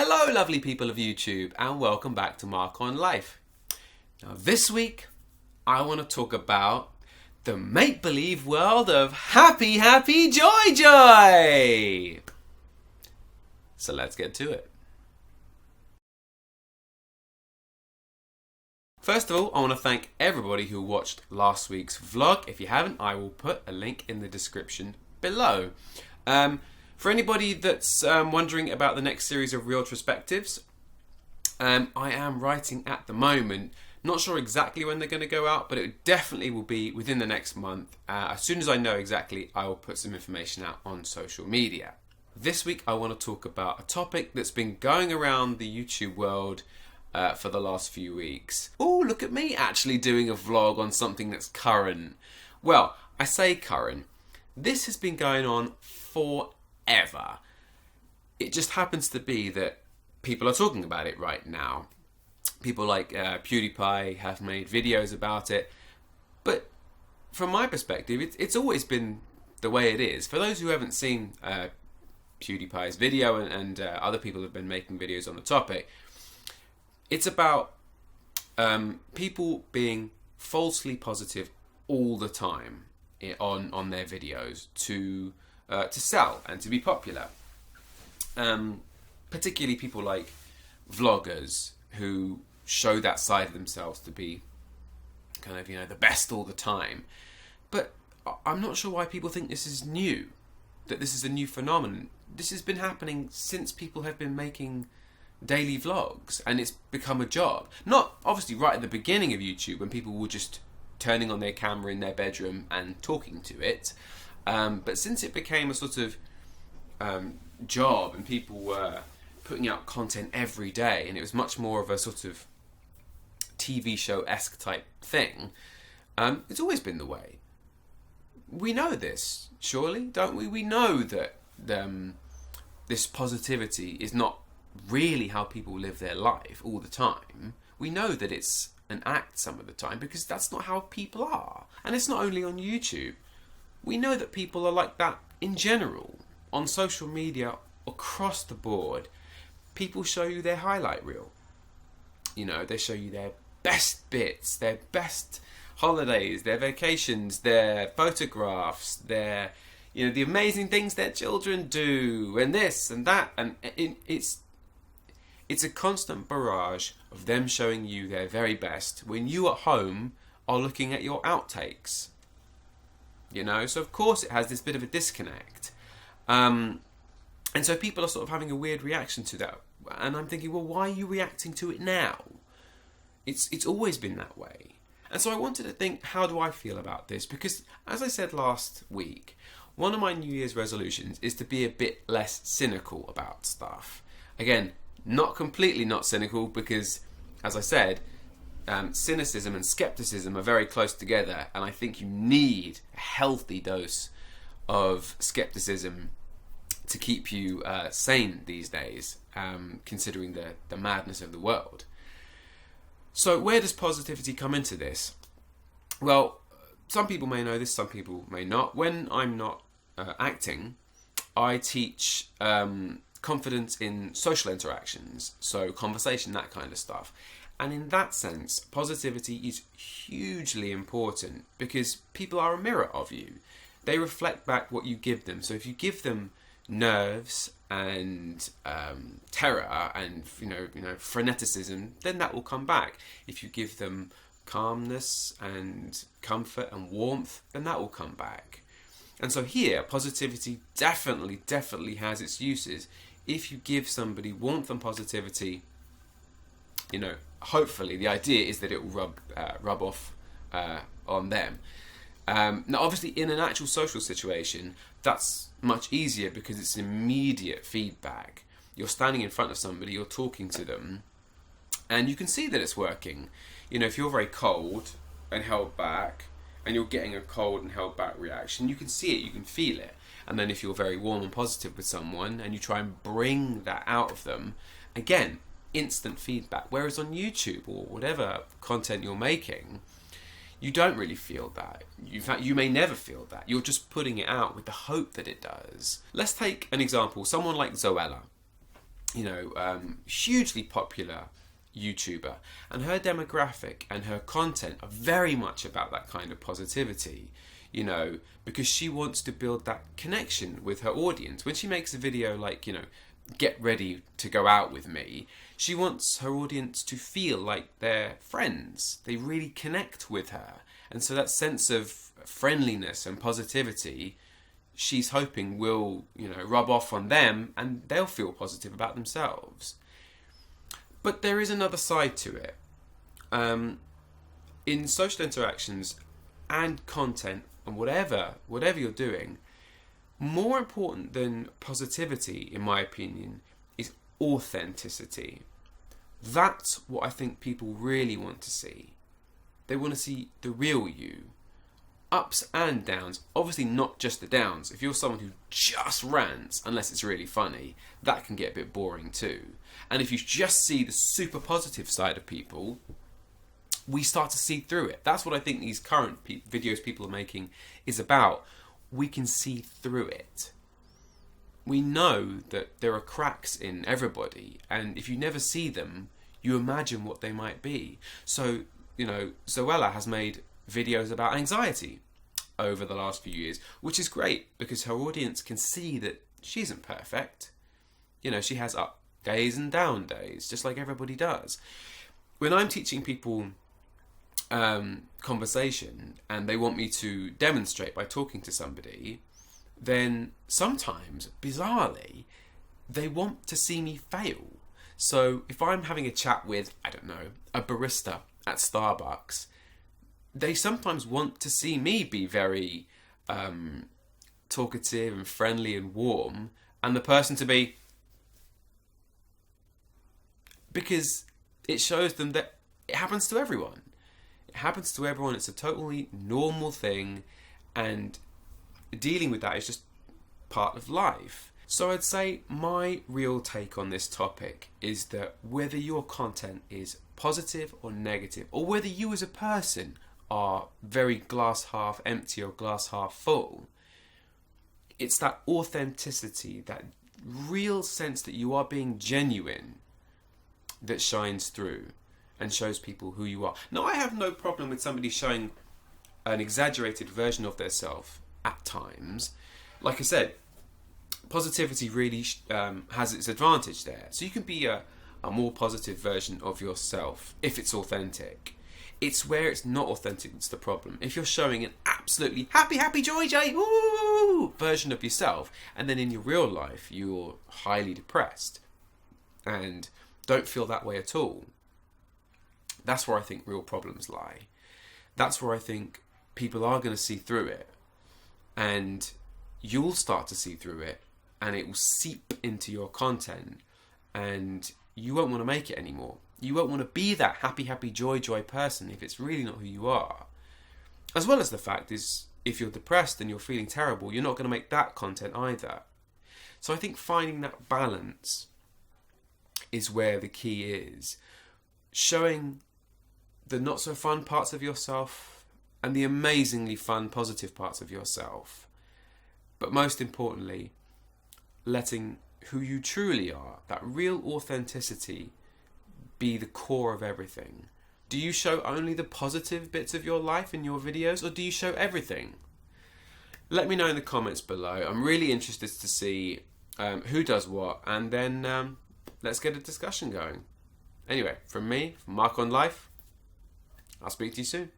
Hello lovely people of YouTube and welcome back to Mark on Life. Now this week I want to talk about the make-believe world of happy joy. So let's get to it. First of all, I want to thank everybody who watched last week's vlog. If you haven't, I will put a link in the description below. For anybody that's wondering about the next series of Reeltrospectives, I am writing at the moment. Not sure exactly when they're going to go out, but it definitely will be within the next month. As soon as I know exactly, I will put some information out on social media. This week I want to talk about a topic that's been going around the YouTube world for the last few weeks. Oh, look at me actually doing a vlog on something that's current. Well, I say current. This has been going on forever. It just happens to be that people are talking about it right now. People like PewDiePie have made videos about it. But from my perspective, it's always been the way it is. For those who haven't seen PewDiePie's video and other people have been making videos on the topic, it's about people being falsely positive all the time on their videos to sell and to be popular. Particularly people like vloggers who show that side of themselves to be kind of, the best all the time. But I'm not sure why people think this is new, that this is a new phenomenon. This has been happening since people have been making daily vlogs and it's become a job. Not obviously right at the beginning of YouTube when people were just turning on their camera in their bedroom and talking to it. But since it became a sort of job and people were putting out content every day and it was much more of a sort of TV show-esque type thing, it's always been the way. We know this, surely, don't we? We know that this positivity is not really how people live their life all the time. We know that it's an act some of the time because that's not how people are. And it's not only on YouTube. We know that people are like that in general. On social media, across the board, people show you their highlight reel. They show you their best bits, their best holidays, their vacations, their photographs, their, the amazing things their children do, and this and that. And it's a constant barrage of them showing you their very best when you at home are looking at your outtakes. So of course it has this bit of a disconnect. And so people are sort of having a weird reaction to that. And I'm thinking, well, why are you reacting to it now? It's always been that way. And so I wanted to think, how do I feel about this? Because as I said last week, one of my New Year's resolutions is to be a bit less cynical about stuff. Again, not completely not cynical because, as I said, cynicism and skepticism are very close together, and I think you need a healthy dose of skepticism to keep you sane these days, considering the madness of the world. So where does positivity come into this? Well, some people may know this, some people may not. When I'm not acting, I teach confidence in social interactions, so conversation, that kind of stuff. And in that sense, positivity is hugely important because people are a mirror of you. They reflect back what you give them. So if you give them nerves and terror and freneticism, then that will come back. If you give them calmness and comfort and warmth, then that will come back. And so here, positivity definitely has its uses. If you give somebody warmth and positivity, hopefully the idea is that it will rub off on them. Now obviously in an actual social situation that's much easier because it's immediate feedback. You're standing in front of somebody, you're talking to them, and you can see that it's working. If you're very cold and held back and you're getting a cold and held back reaction, you can see it, you can feel it. And then if you're very warm and positive with someone and you try and bring that out of them, again, instant feedback. Whereas on YouTube or whatever content you're making, you don't really feel that. In fact, you may never feel that. You're just putting it out with the hope that it does. Let's take an example. Someone like Zoella. hugely popular YouTuber, and her demographic and her content are very much about that kind of positivity, because she wants to build that connection with her audience. When she makes a video like, get ready to go out with me, she wants her audience to feel like they're friends. They really connect with her. And so that sense of friendliness and positivity, she's hoping will, rub off on them and they'll feel positive about themselves. But there is another side to it. In social interactions and content and whatever you're doing, more important than positivity, in my opinion, is authenticity. That's what I think people really want to see. They want to see the real you. Ups and downs. Obviously not just the downs. If you're someone who just rants, unless it's really funny, that can get a bit boring too. And if you just see the super positive side of people, we start to see through it. That's what I think these current videos people are making is about. We can see through it. We know that there are cracks in everybody, and if you never see them, you imagine what they might be. So, Zoella has made videos about anxiety over the last few years, which is great because her audience can see that she isn't perfect. She has up days and down days, just like everybody does. When I'm teaching people conversation and they want me to demonstrate by talking to somebody, then sometimes, bizarrely, they want to see me fail. So if I'm having a chat with, I don't know, a barista at Starbucks, they sometimes want to see me be very talkative and friendly and warm, and the person to be, because it shows them that it happens to everyone. It happens to everyone. It's a totally normal thing, and dealing with that is just part of life. So I'd say my real take on this topic is that whether your content is positive or negative, or whether you as a person are very glass half empty or glass half full, it's that authenticity, that real sense that you are being genuine, that shines through and shows people who you are. Now, I have no problem with somebody showing an exaggerated version of themselves at times. Like I said, positivity really has its advantage there. So you can be a more positive version of yourself if it's authentic. It's where it's not authentic that's the problem. If you're showing an absolutely happy, joy, woo version of yourself, and then in your real life you're highly depressed and don't feel that way at all, that's where I think real problems lie. That's where I think people are going to see through it, and you'll start to see through it, and it will seep into your content, and you won't want to make it anymore. You won't want to be that happy, joy person if it's really not who you are. As well as the fact is, if you're depressed and you're feeling terrible, you're not going to make that content either. So I think finding that balance is where the key is. Showing the not so fun parts of yourself and the amazingly fun, positive parts of yourself. But most importantly, letting who you truly are, that real authenticity, be the core of everything. Do you show only the positive bits of your life in your videos, or do you show everything? Let me know in the comments below. I'm really interested to see who does what, and then let's get a discussion going. Anyway, from me, from Mark on Life, I'll speak to you soon.